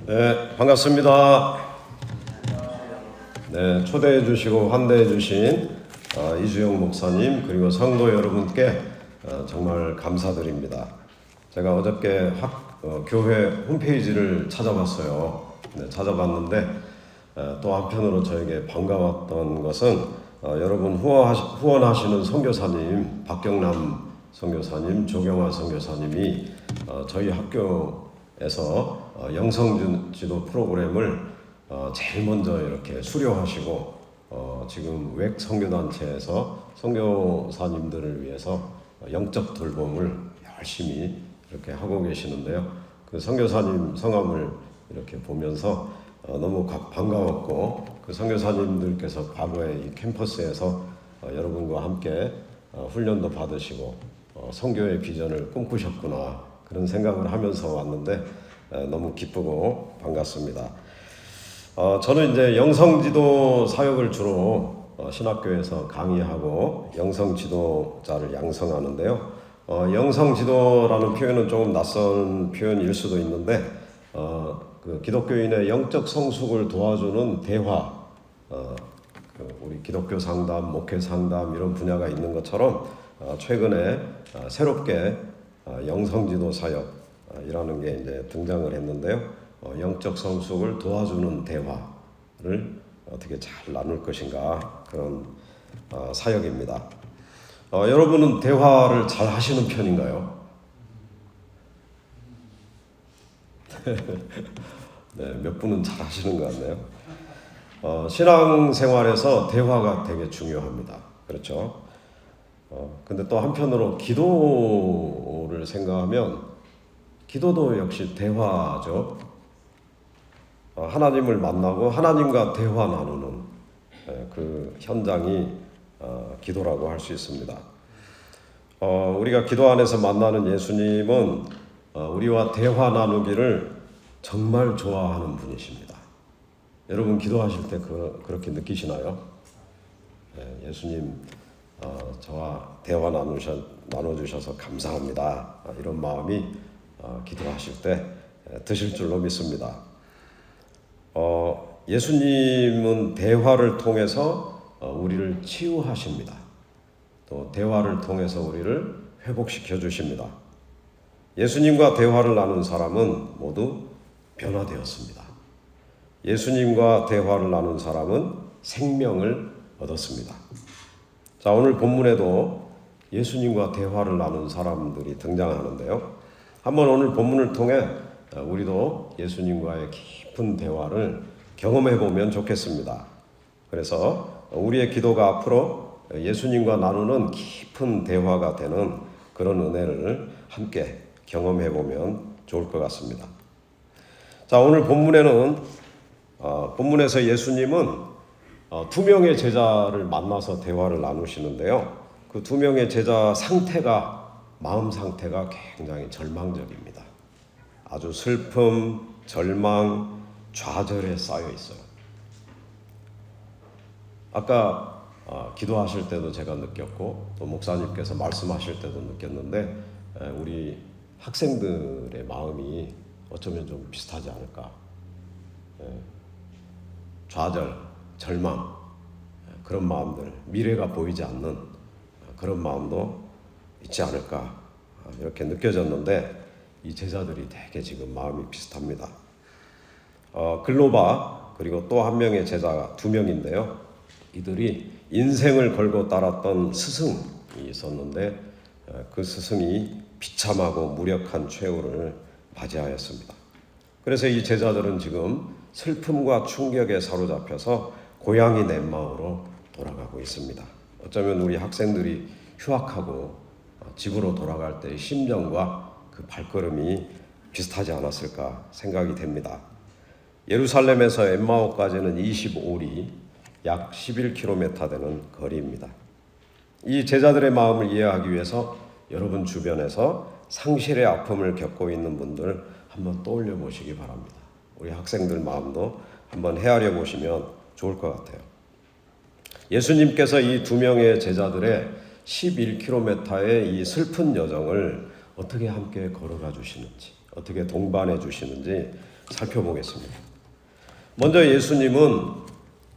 네, 반갑습니다. 네, 초대해 주시고 환대해 주신 이주영 목사님 그리고 성도 여러분께 정말 감사드립니다. 제가 어저께 교회 홈페이지를 찾아봤어요. 네, 찾아봤는데 또 한편으로 저에게 반가웠던 것은 여러분 후원하시는 선교사님 박경남 선교사님, 조경화 선교사님이 저희 학교에서 영성지도 프로그램을 제일 먼저 이렇게 수료하시고 지금 외 선교단체에서 선교사님들을 위해서 영적 돌봄을 열심히 이렇게 하고 계시는데요. 그 선교사님 성함을 이렇게 보면서 너무 반가웠고, 그 선교사님들께서 과거에 이 캠퍼스에서 여러분과 함께 훈련도 받으시고 선교의 비전을 꿈꾸셨구나, 그런 생각을 하면서 왔는데 너무 기쁘고 반갑습니다. 저는 이제 영성지도 사역을 주로 신학교에서 강의하고 영성지도자를 양성하는데요. 영성지도라는 표현은 조금 낯선 표현일 수도 있는데 그 기독교인의 영적 성숙을 도와주는 대화, 우리 기독교 상담, 목회 상담 이런 분야가 있는 것처럼 최근에 새롭게 영성지도 사역이라는 게 이제 등장을 했는데요. 영적 성숙을 도와주는 대화를 어떻게 잘 나눌 것인가, 그런 사역입니다. 여러분은 대화를 잘 하시는 편인가요? 네, 몇 분은 잘 하시는 것 같네요. 신앙생활에서 대화가 되게 중요합니다. 그렇죠? 근데 또 한편으로 기도를 생각하면 기도도 역시 대화죠. 하나님을 만나고 하나님과 대화 나누는 그 현장이 기도라고 할 수 있습니다. 우리가 기도 안에서 만나는 예수님은 우리와 대화 나누기를 정말 좋아하는 분이십니다. 여러분 기도하실 때 그렇게 느끼시나요? 예수님 저와 대화 나눠주셔서 감사합니다, 이런 마음이 기도하실 때 드실 줄로 믿습니다. 예수님은 대화를 통해서 우리를 치유하십니다. 또 대화를 통해서 우리를 회복시켜 주십니다. 예수님과 대화를 나눈 사람은 모두 변화되었습니다. 예수님과 대화를 나눈 사람은 생명을 얻었습니다. 자, 오늘 본문에도 예수님과 대화를 나눈 사람들이 등장하는데요. 한번 오늘 본문을 통해 우리도 예수님과의 깊은 대화를 경험해 보면 좋겠습니다. 그래서 우리의 기도가 앞으로 예수님과 나누는 깊은 대화가 되는 그런 은혜를 함께 경험해 보면 좋을 것 같습니다. 자, 오늘 본문에서 예수님은 두 명의 제자를 만나서 대화를 나누시는데요. 그 두 명의 제자 마음 상태가 굉장히 절망적입니다. 아주 슬픔, 절망, 좌절에 쌓여 있어요. 아까 기도하실 때도 제가 느꼈고, 또 목사님께서 말씀하실 때도 느꼈는데, 우리 학생들의 마음이 어쩌면 좀 비슷하지 않을까. 좌절, 절망, 그런 마음들, 미래가 보이지 않는 그런 마음도 있지 않을까, 이렇게 느껴졌는데, 이 제자들이 되게 지금 마음이 비슷합니다. 글로바 그리고 또 한 명의 제자가 두 명인데요. 이들이 인생을 걸고 따랐던 스승이 있었는데 그 스승이 비참하고 무력한 최후를 맞이하였습니다. 그래서 이 제자들은 지금 슬픔과 충격에 사로잡혀서 고향인 엠마오로 돌아가고 있습니다. 어쩌면 우리 학생들이 휴학하고 집으로 돌아갈 때의 심정과 그 발걸음이 비슷하지 않았을까 생각이 됩니다. 예루살렘에서 엠마오까지는 25리, 약 11km 되는 거리입니다. 이 제자들의 마음을 이해하기 위해서 여러분 주변에서 상실의 아픔을 겪고 있는 분들 한번 떠올려 보시기 바랍니다. 우리 학생들 마음도 한번 헤아려 보시면 좋을 것 같아요. 예수님께서 이 두 명의 제자들의 11km의 이 슬픈 여정을 어떻게 함께 걸어가 주시는지, 어떻게 동반해 주시는지 살펴보겠습니다. 먼저 예수님은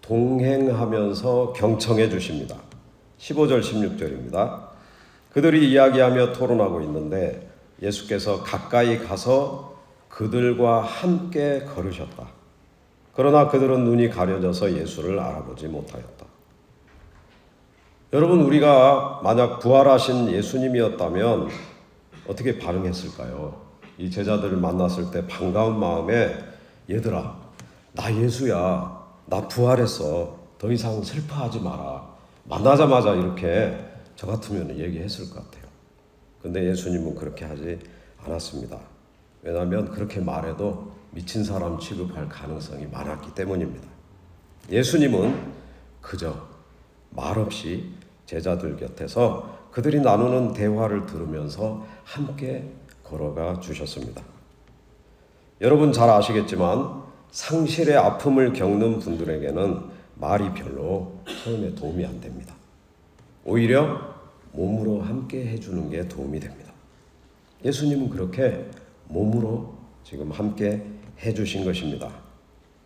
동행하면서 경청해 주십니다. 15절 16절입니다. 그들이 이야기하며 토론하고 있는데 예수께서 가까이 가서 그들과 함께 걸으셨다. 그러나 그들은 눈이 가려져서 예수를 알아보지 못하였다. 여러분, 우리가 만약 부활하신 예수님이었다면 어떻게 반응했을까요? 이 제자들을 만났을 때 반가운 마음에 얘들아, 나 예수야, 나 부활했어, 더 이상 슬퍼하지 마라, 만나자마자 이렇게 저 같으면 얘기했을 것 같아요. 근데 예수님은 그렇게 하지 않았습니다. 왜냐하면 그렇게 말해도 미친 사람 취급할 가능성이 많았기 때문입니다. 예수님은 그저 말없이 제자들 곁에서 그들이 나누는 대화를 들으면서 함께 걸어가 주셨습니다. 여러분 잘 아시겠지만 상실의 아픔을 겪는 분들에게는 말이 별로 처음에 도움이 안 됩니다. 오히려 몸으로 함께 해주는 게 도움이 됩니다. 예수님은 그렇게 몸으로 지금 함께 해주신 것입니다.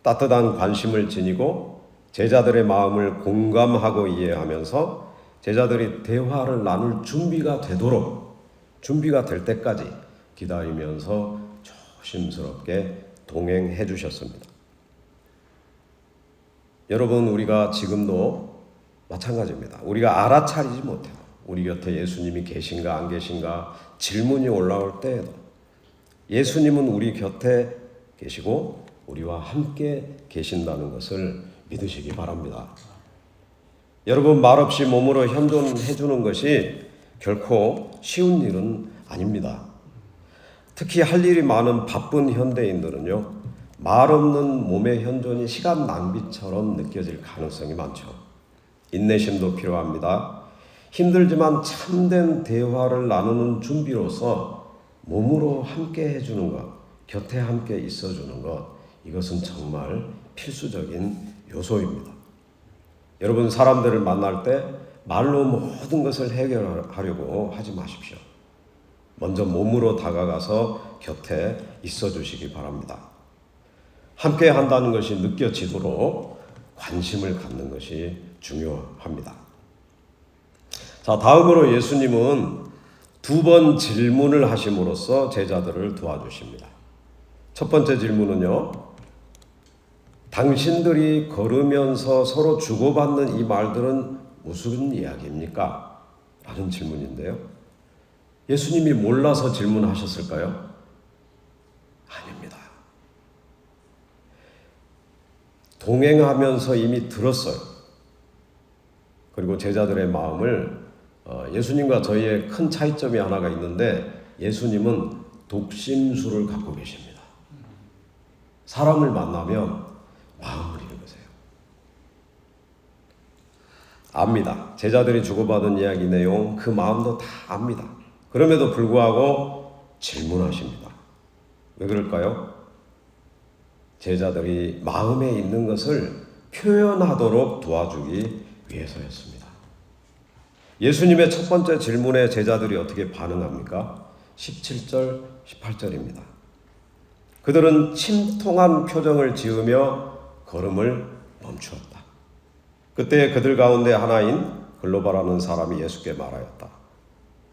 따뜻한 관심을 지니고 제자들의 마음을 공감하고 이해하면서 제자들이 대화를 나눌 준비가 되도록, 준비가 될 때까지 기다리면서 조심스럽게 동행해 주셨습니다. 여러분, 우리가 지금도 마찬가지입니다. 우리가 알아차리지 못해도 우리 곁에 예수님이 계신가 안 계신가 질문이 올라올 때에도 예수님은 우리 곁에 계시고 우리와 함께 계신다는 것을 믿으시기 바랍니다. 여러분, 말없이 몸으로 현존해 주는 것이 결코 쉬운 일은 아닙니다. 특히 할 일이 많은 바쁜 현대인들은요, 말 없는 몸의 현존이 시간 낭비처럼 느껴질 가능성이 많죠. 인내심도 필요합니다. 힘들지만 참된 대화를 나누는 준비로서 몸으로 함께 해주는 것, 곁에 함께 있어주는 것, 이것은 정말 필수적인 요소입니다. 여러분, 사람들을 만날 때 말로 모든 것을 해결하려고 하지 마십시오. 먼저 몸으로 다가가서 곁에 있어주시기 바랍니다. 함께 한다는 것이 느껴지도록 관심을 갖는 것이 중요합니다. 자, 다음으로 예수님은 2번 질문을 하심으로써 제자들을 도와주십니다. 첫 번째 질문은요, 당신들이 걸으면서 서로 주고받는 이 말들은 무슨 이야기입니까? 라는 질문인데요. 예수님이 몰라서 질문하셨을까요? 아닙니다. 동행하면서 이미 들었어요. 그리고 제자들의 마음을 예수님과 저희의 큰 차이점이 하나가 있는데 예수님은 독심술을 갖고 계십니다. 사람을 만나면 마음을 읽으세요. 압니다. 제자들이 주고받은 이야기 내용, 그 마음도 다 압니다. 그럼에도 불구하고 질문하십니다. 왜 그럴까요? 제자들이 마음에 있는 것을 표현하도록 도와주기 위해서였습니다. 예수님의 첫 번째 질문에 제자들이 어떻게 반응합니까? 17절, 18절입니다. 그들은 침통한 표정을 지으며 걸음을 멈추었다. 그때 그들 가운데 하나인 글로바라는 사람이 예수께 말하였다.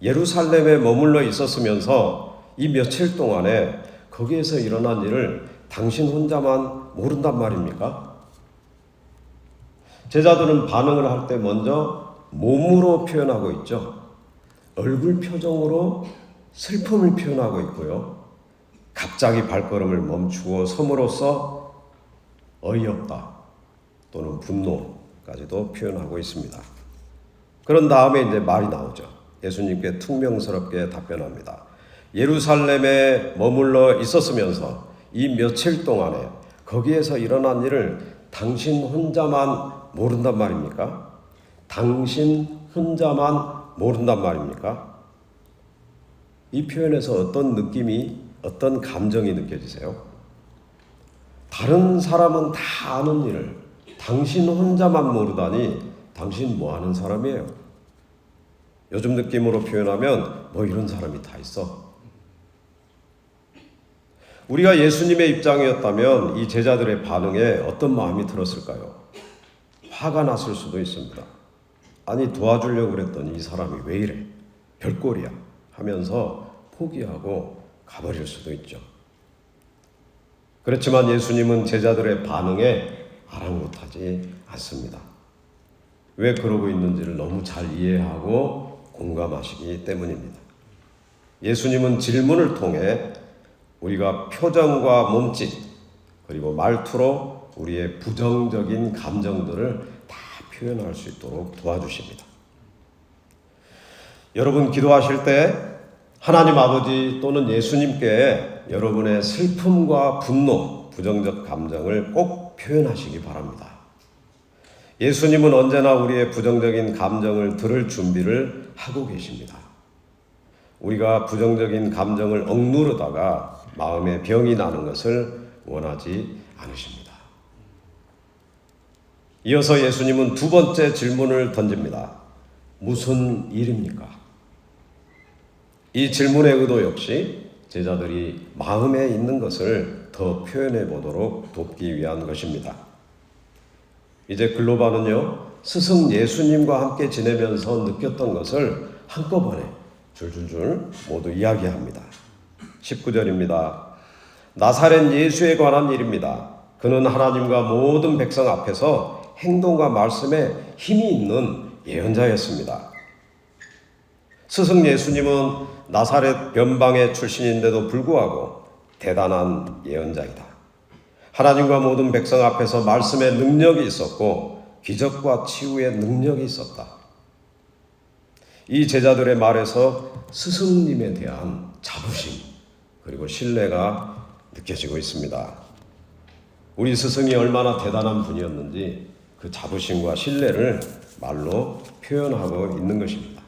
예루살렘에 머물러 있었으면서 이 며칠 동안에 거기에서 일어난 일을 당신 혼자만 모른단 말입니까? 제자들은 반응을 할 때 먼저 몸으로 표현하고 있죠. 얼굴 표정으로 슬픔을 표현하고 있고요. 갑자기 발걸음을 멈추고 섬으로써 어이없다 또는 분노까지도 표현하고 있습니다. 그런 다음에 이제 말이 나오죠. 예수님께 퉁명스럽게 답변합니다. 예루살렘에 머물러 있었으면서 이 며칠 동안에 거기에서 일어난 일을 당신 혼자만 모른단 말입니까? 당신 혼자만 모른단 말입니까? 이 표현에서 어떤 느낌이, 어떤 감정이 느껴지세요? 다른 사람은 다 아는 일을 당신 혼자만 모르다니 당신 뭐 하는 사람이에요? 요즘 느낌으로 표현하면 뭐 이런 사람이 다 있어. 우리가 예수님의 입장이었다면 이 제자들의 반응에 어떤 마음이 들었을까요? 화가 났을 수도 있습니다. 아니, 도와주려고 그랬더니 이 사람이 왜 이래? 별꼴이야 하면서 포기하고 가버릴 수도 있죠. 그렇지만 예수님은 제자들의 반응에 아랑곳하지 않습니다. 왜 그러고 있는지를 너무 잘 이해하고 공감하시기 때문입니다. 예수님은 질문을 통해 우리가 표정과 몸짓 그리고 말투로 우리의 부정적인 감정들을 다 표현할 수 있도록 도와주십니다. 여러분 기도하실 때 하나님 아버지 또는 예수님께 여러분의 슬픔과 분노, 부정적 감정을 꼭 표현하시기 바랍니다. 예수님은 언제나 우리의 부정적인 감정을 들을 준비를 하고 계십니다. 우리가 부정적인 감정을 억누르다가 마음에 병이 나는 것을 원하지 않으십니다. 이어서 예수님은 두 번째 질문을 던집니다. 무슨 일입니까? 이 질문의 의도 역시 제자들이 마음에 있는 것을 더 표현해 보도록 돕기 위한 것입니다. 이제 글로바는요, 스승 예수님과 함께 지내면서 느꼈던 것을 한꺼번에 줄줄줄 모두 이야기합니다. 19절입니다. 나사렛 예수에 관한 일입니다. 그는 하나님과 모든 백성 앞에서 행동과 말씀에 힘이 있는 예언자였습니다. 스승 예수님은 나사렛 변방의 출신인데도 불구하고 대단한 예언자이다. 하나님과 모든 백성 앞에서 말씀의 능력이 있었고 기적과 치유의 능력이 있었다. 이 제자들의 말에서 스승님에 대한 자부심 그리고 신뢰가 느껴지고 있습니다. 우리 스승이 얼마나 대단한 분이었는지 그 자부심과 신뢰를 말로 표현하고 있는 것입니다.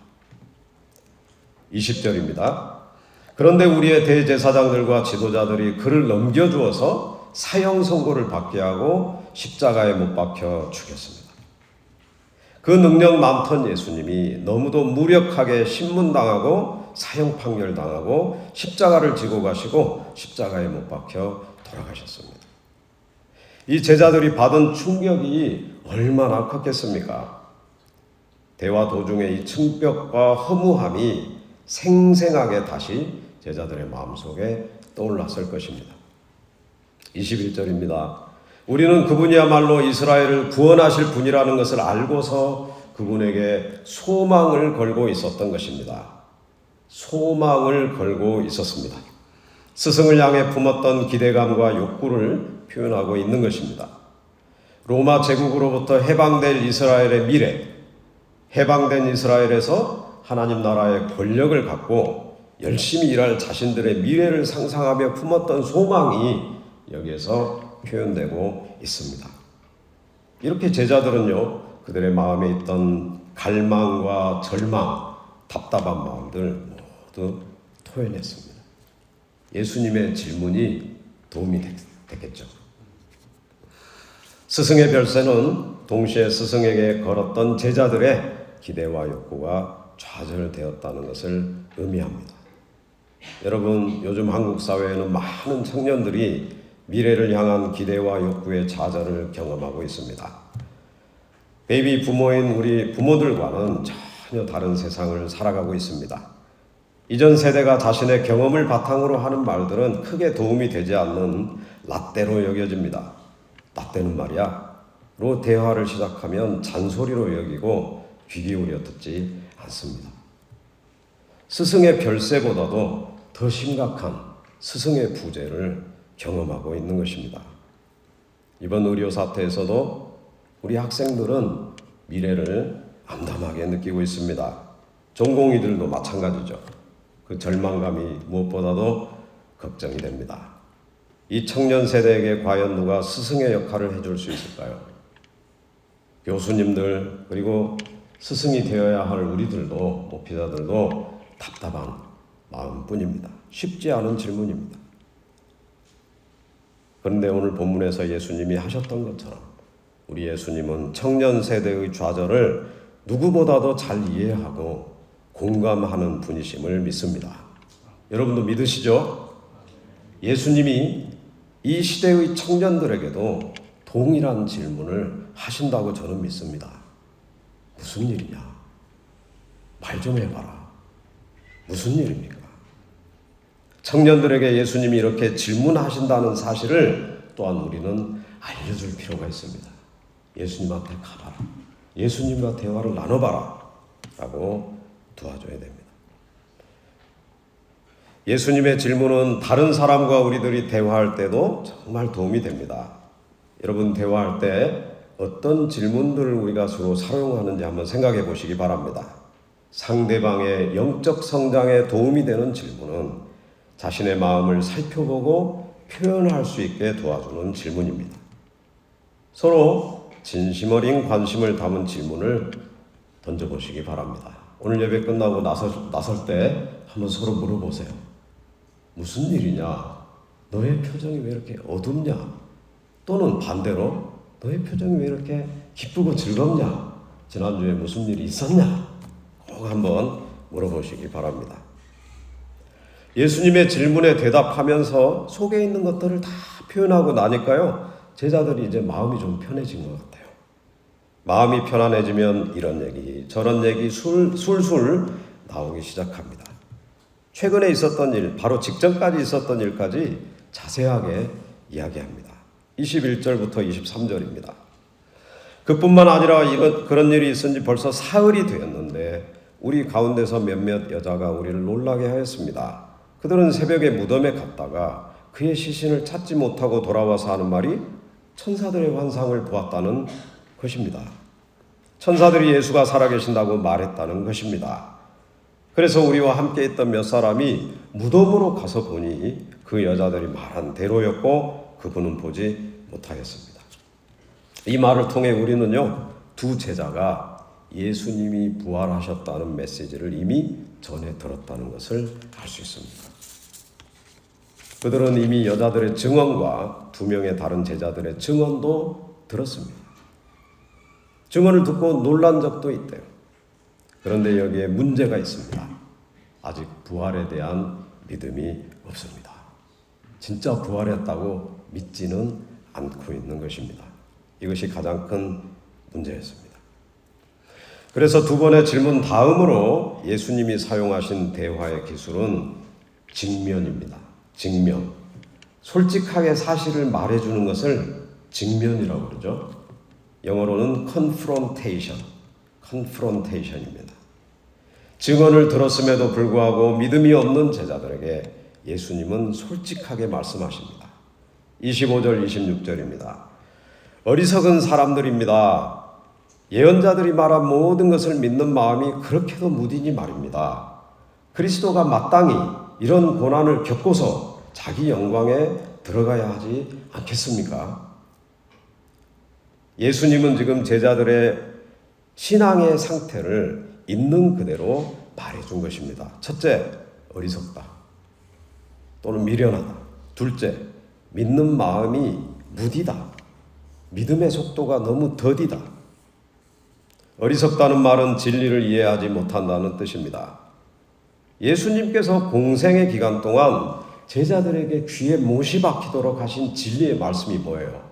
20절입니다. 그런데 우리의 대제사장들과 지도자들이 그를 넘겨주어서 사형 선고를 받게 하고 십자가에 못 박혀 죽였습니다. 그 능력 많던 예수님이 너무도 무력하게 신문당하고 사형 판결당하고 십자가를 지고 가시고 십자가에 못 박혀 돌아가셨습니다. 이 제자들이 받은 충격이 얼마나 컸겠습니까? 대화 도중에 이 충격과 허무함이 생생하게 다시 제자들의 마음속에 떠올랐을 것입니다. 21절입니다. 우리는 그분이야말로 이스라엘을 구원하실 분이라는 것을 알고서 그분에게 소망을 걸고 있었던 것입니다. 소망을 걸고 있었습니다. 스승을 향해 품었던 기대감과 욕구를 표현하고 있는 것입니다. 로마 제국으로부터 해방될 이스라엘의 미래, 해방된 이스라엘에서 하나님 나라의 권력을 갖고 열심히 일할 자신들의 미래를 상상하며 품었던 소망이 여기에서 표현되고 있습니다. 이렇게 제자들은요, 그들의 마음에 있던 갈망과 절망, 답답한 마음들 모두 토해냈습니다. 예수님의 질문이 도움이 됐겠죠. 스승의 별세는 동시에 스승에게 걸었던 제자들의 기대와 욕구가 좌절되었다는 것을 의미합니다. 여러분, 요즘 한국 사회에는 많은 청년들이 미래를 향한 기대와 욕구의 좌절을 경험하고 있습니다. 베이비 부모인 우리 부모들과는 전혀 다른 세상을 살아가고 있습니다. 이전 세대가 자신의 경험을 바탕으로 하는 말들은 크게 도움이 되지 않는 라떼로 여겨집니다. 라떼는 말이야 로 대화를 시작하면 잔소리로 여기고 귀 기울여 듣지 않습니다. 스승의 별세보다도 더 심각한 스승의 부재를 경험하고 있는 것입니다. 이번 의료 사태에서도 우리 학생들은 미래를 암담하게 느끼고 있습니다. 전공의들도 마찬가지죠. 그 절망감이 무엇보다도 걱정이 됩니다. 이 청년 세대에게 과연 누가 스승의 역할을 해줄 수 있을까요? 교수님들 그리고 스승이 되어야 할 우리들도 목회자들도 답답한 마음뿐입니다. 쉽지 않은 질문입니다. 그런데 오늘 본문에서 예수님이 하셨던 것처럼 우리 예수님은 청년 세대의 좌절을 누구보다도 잘 이해하고 공감하는 분이심을 믿습니다. 여러분도 믿으시죠? 예수님이 이 시대의 청년들에게도 동일한 질문을 하신다고 저는 믿습니다. 무슨 일이냐? 말 좀 해봐라. 무슨 일입니까? 청년들에게 예수님이 이렇게 질문하신다는 사실을 또한 우리는 알려줄 필요가 있습니다. 예수님한테 가봐라. 예수님과 대화를 나눠봐라. 라고 도와줘야 됩니다. 예수님의 질문은 다른 사람과 우리들이 대화할 때도 정말 도움이 됩니다. 여러분, 대화할 때 어떤 질문들을 우리가 서로 사용하는지 한번 생각해 보시기 바랍니다. 상대방의 영적 성장에 도움이 되는 질문은 자신의 마음을 살펴보고 표현할 수 있게 도와주는 질문입니다. 서로 진심 어린 관심을 담은 질문을 던져보시기 바랍니다. 오늘 예배 끝나고 나설 때 한번 서로 물어보세요. 무슨 일이냐? 너의 표정이 왜 이렇게 어둡냐? 또는 반대로 너의 표정이 왜 이렇게 기쁘고 즐겁냐? 지난주에 무슨 일이 있었냐? 꼭 한번 물어보시기 바랍니다. 예수님의 질문에 대답하면서 속에 있는 것들을 다 표현하고 나니까요, 제자들이 이제 마음이 좀 편해진 것 같아요. 마음이 편안해지면 이런 얘기 저런 얘기 술술 나오기 시작합니다. 최근에 있었던 일, 바로 직전까지 있었던 일까지 자세하게 이야기합니다. 21절부터 23절입니다. 그뿐만 아니라 그런 일이 있은 지 벌써 사흘이 되었는데 우리 가운데서 몇몇 여자가 우리를 놀라게 하였습니다. 그들은 새벽에 무덤에 갔다가 그의 시신을 찾지 못하고 돌아와서 하는 말이 천사들의 환상을 보았다는 것입니다. 천사들이 예수가 살아계신다고 말했다는 것입니다. 그래서 우리와 함께 있던 몇 사람이 무덤으로 가서 보니 그 여자들이 말한 대로였고 그분은 보지 못하였습니다. 이 말을 통해 우리는요, 두 제자가 예수님이 부활하셨다는 메시지를 이미 전해 들었다는 것을 알 수 있습니다. 그들은 이미 여자들의 증언과 두 명의 다른 제자들의 증언도 들었습니다. 증언을 듣고 놀란 적도 있대요. 그런데 여기에 문제가 있습니다. 아직 부활에 대한 믿음이 없습니다. 진짜 부활했다고 믿지는 않고 있는 것입니다. 이것이 가장 큰 문제였습니다. 그래서 두 번의 질문 다음으로 예수님이 사용하신 대화의 기술은 직면입니다. 직면. 솔직하게 사실을 말해주는 것을 직면이라고 그러죠. 영어로는 confrontation입니다. 증언을 들었음에도 불구하고 믿음이 없는 제자들에게 예수님은 솔직하게 말씀하십니다. 25절, 26절입니다. 어리석은 사람들입니다. 예언자들이 말한 모든 것을 믿는 마음이 그렇게도 무디니 말입니다. 그리스도가 마땅히 이런 고난을 겪고서 자기 영광에 들어가야 하지 않겠습니까? 예수님은 지금 제자들의 신앙의 상태를 있는 그대로 말해준 것입니다. 첫째, 어리석다 또는 미련하다. 둘째, 믿는 마음이 무디다. 믿음의 속도가 너무 더디다. 어리석다는 말은 진리를 이해하지 못한다는 뜻입니다. 예수님께서 공생의 기간 동안 제자들에게 귀에 못이 박히도록 하신 진리의 말씀이 뭐예요?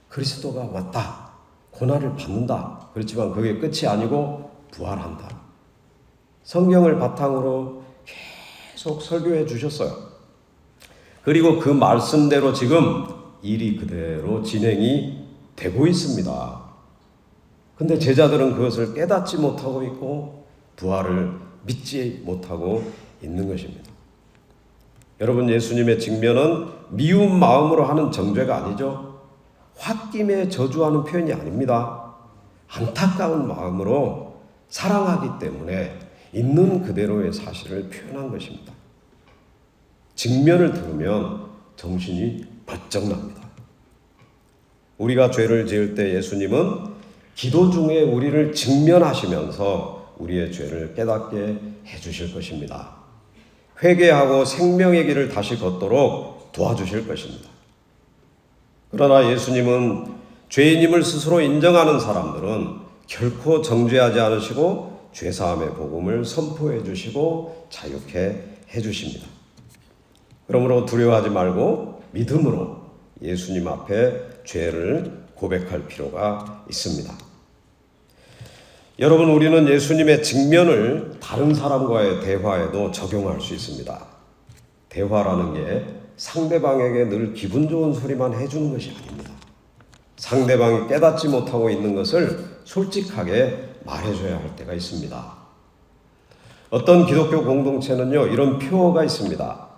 그리스도가 왔다. 고난을 받는다. 그렇지만 그게 끝이 아니고 부활한다. 성경을 바탕으로 계속 설교해 주셨어요. 그리고 그 말씀대로 지금 일이 그대로 진행이 되고 있습니다. 근데 제자들은 그것을 깨닫지 못하고 있고 부활을 믿지 못하고 있는 것입니다. 여러분, 예수님의 직면은 미운 마음으로 하는 정죄가 아니죠. 홧김에 저주하는 표현이 아닙니다. 안타까운 마음으로 사랑하기 때문에 있는 그대로의 사실을 표현한 것입니다. 직면을 들으면 정신이 번쩍 납니다. 우리가 죄를 지을 때 예수님은 기도 중에 우리를 직면하시면서 우리의 죄를 깨닫게 해주실 것입니다. 회개하고 생명의 길을 다시 걷도록 도와주실 것입니다. 그러나 예수님은 죄인임을 스스로 인정하는 사람들은 결코 정죄하지 않으시고 죄사함의 복음을 선포해 주시고 자유케 해 주십니다. 그러므로 두려워하지 말고 믿음으로 예수님 앞에 죄를 고백할 필요가 있습니다. 여러분, 우리는 예수님의 직면을 다른 사람과의 대화에도 적용할 수 있습니다. 대화라는 게 상대방에게 늘 기분 좋은 소리만 해주는 것이 아닙니다. 상대방이 깨닫지 못하고 있는 것을 솔직하게 말해줘야 할 때가 있습니다. 어떤 기독교 공동체는요, 이런 표어가 있습니다.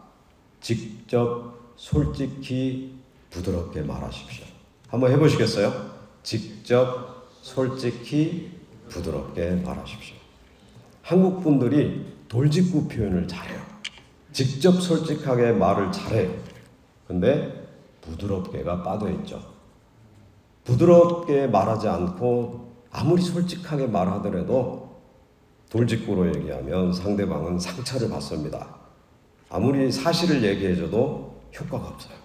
직접, 솔직히, 부드럽게 말하십시오. 한번 해보시겠어요? 직접, 솔직히, 부드럽게 말하십시오. 한국 분들이 돌직구 표현을 잘해요. 직접 솔직하게 말을 잘해요. 근데 부드럽게가 빠져있죠. 부드럽게 말하지 않고 아무리 솔직하게 말하더라도 돌직구로 얘기하면 상대방은 상처를 받습니다. 아무리 사실을 얘기해줘도 효과가 없어요.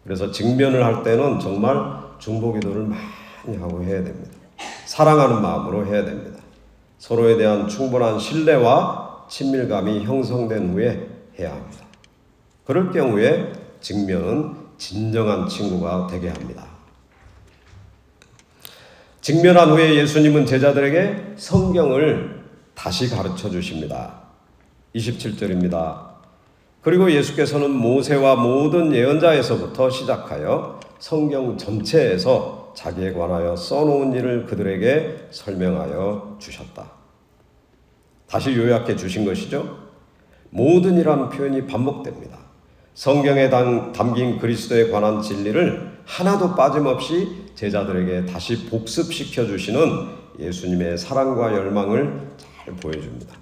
그래서 직면을 할 때는 정말 중보기도를 많이 하고 해야 됩니다. 사랑하는 마음으로 해야 됩니다. 서로에 대한 충분한 신뢰와 친밀감이 형성된 후에 해야 합니다. 그럴 경우에 직면은 진정한 친구가 되게 합니다. 직면한 후에 예수님은 제자들에게 성경을 다시 가르쳐 주십니다. 27절입니다. 그리고 예수께서는 모세와 모든 예언자에서부터 시작하여 성경 전체에서 자기에 관하여 써놓은 일을 그들에게 설명하여 주셨다. 다시 요약해 주신 것이죠. 모든이란 표현이 반복됩니다. 성경에 담긴 그리스도에 관한 진리를 하나도 빠짐없이 제자들에게 다시 복습시켜 주시는 예수님의 사랑과 열망을 잘 보여줍니다.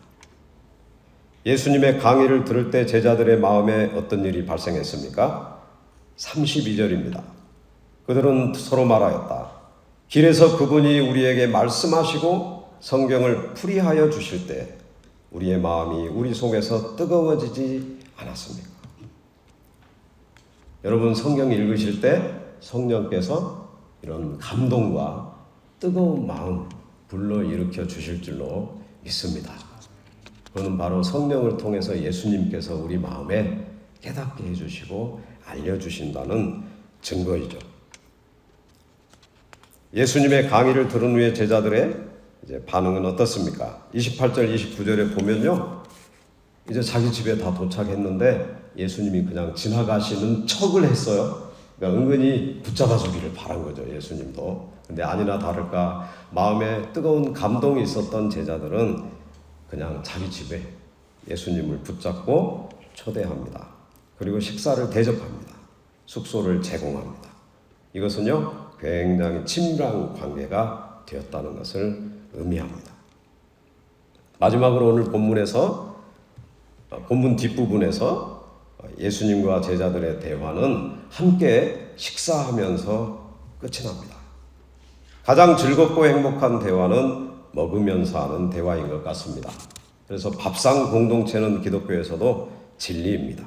예수님의 강의를 들을 때 제자들의 마음에 어떤 일이 발생했습니까? 32절입니다. 그들은 서로 말하였다. 길에서 그분이 우리에게 말씀하시고 성경을 풀이하여 주실 때 우리의 마음이 우리 속에서 뜨거워지지 않았습니까? 여러분, 성경 읽으실 때 성령께서 이런 감동과 뜨거운 마음 불러일으켜 주실 줄로 믿습니다. 그거는 바로 성령을 통해서 예수님께서 우리 마음에 깨닫게 해주시고 알려주신다는 증거이죠. 예수님의 강의를 들은 후에 제자들의 이제 반응은 어떻습니까? 28절, 29절에 보면요, 이제 자기 집에 다 도착했는데 예수님이 그냥 지나가시는 척을 했어요. 그러니까 은근히 붙잡아 주기를 바란 거죠, 예수님도. 근데 아니나 다를까 마음에 뜨거운 감동이 있었던 제자들은 그냥 자기 집에 예수님을 붙잡고 초대합니다. 그리고 식사를 대접합니다. 숙소를 제공합니다. 이것은요, 굉장히 친밀한 관계가 되었다는 것을 의미합니다. 마지막으로 오늘 본문 뒷부분에서 예수님과 제자들의 대화는 함께 식사하면서 끝이 납니다. 가장 즐겁고 행복한 대화는 먹으면서 하는 대화인 것 같습니다. 그래서 밥상 공동체는 기독교에서도 진리입니다.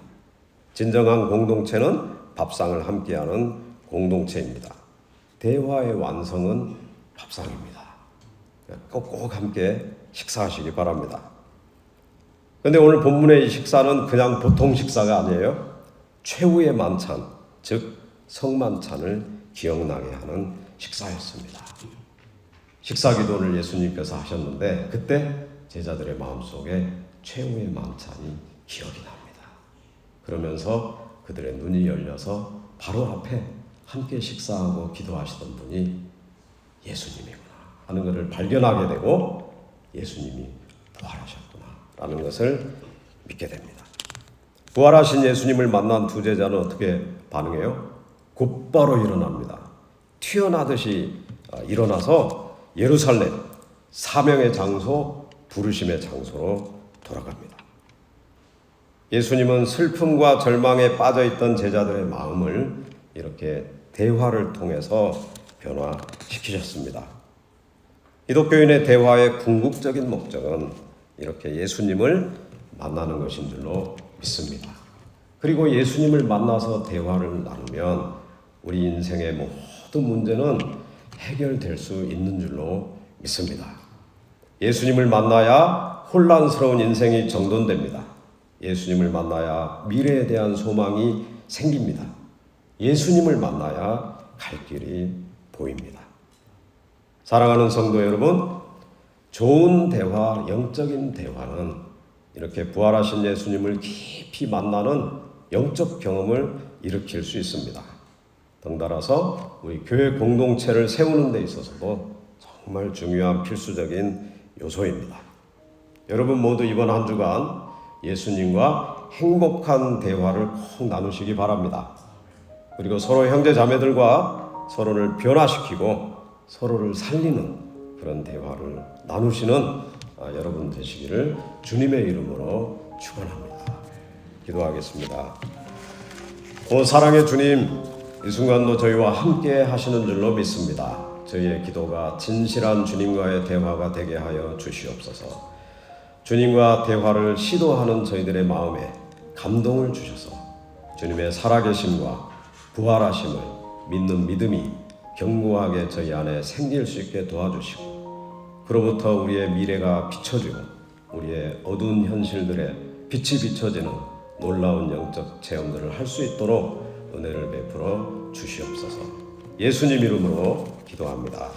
진정한 공동체는 밥상을 함께하는 공동체입니다. 대화의 완성은 밥상입니다. 꼭 함께 식사하시기 바랍니다. 그런데 오늘 본문의 이 식사는 그냥 보통 식사가 아니에요. 최후의 만찬, 즉 성만찬을 기억나게 하는 식사였습니다. 식사기도를 예수님께서 하셨는데 그때 제자들의 마음속에 최후의 만찬이 기억이 납니다. 그러면서 그들의 눈이 열려서 바로 앞에 함께 식사하고 기도하시던 분이 예수님이구나 하는 것을 발견하게 되고 예수님이 부활하셨구나 라는 것을 믿게 됩니다. 부활하신 예수님을 만난 두 제자는 어떻게 반응해요? 곧바로 일어납니다. 튀어나듯이 일어나서 예루살렘, 사명의 장소, 부르심의 장소로 돌아갑니다. 예수님은 슬픔과 절망에 빠져있던 제자들의 마음을 이렇게 대화를 통해서 변화시키셨습니다. 기독교인의 대화의 궁극적인 목적은 이렇게 예수님을 만나는 것인 줄로 믿습니다. 그리고 예수님을 만나서 대화를 나누면 우리 인생의 모든 문제는 해결될 수 있는 줄로 믿습니다. 예수님을 만나야 혼란스러운 인생이 정돈됩니다. 예수님을 만나야 미래에 대한 소망이 생깁니다. 예수님을 만나야 갈 길이 보입니다. 사랑하는 성도 여러분, 좋은 대화, 영적인 대화는 이렇게 부활하신 예수님을 깊이 만나는 영적 경험을 일으킬 수 있습니다. 덩달아서 우리 교회 공동체를 세우는 데 있어서도 정말 중요한 필수적인 요소입니다. 여러분 모두 이번 한 주간 예수님과 행복한 대화를 꼭 나누시기 바랍니다. 그리고 서로 형제 자매들과 서로를 변화시키고 서로를 살리는 그런 대화를 나누시는 여러분 되시기를 주님의 이름으로 축원합니다. 기도하겠습니다. 사랑의 주님, 이 순간도 저희와 함께 하시는 줄로 믿습니다. 저희의 기도가 진실한 주님과의 대화가 되게 하여 주시옵소서. 주님과 대화를 시도하는 저희들의 마음에 감동을 주셔서 주님의 살아계심과 부활하심을 믿는 믿음이 견고하게 저희 안에 생길 수 있게 도와주시고, 그로부터 우리의 미래가 비춰지고 우리의 어두운 현실들에 빛이 비춰지는 놀라운 영적 체험들을 할 수 있도록 은혜를 베풀어 주시옵소서. 예수님 이름으로 기도합니다.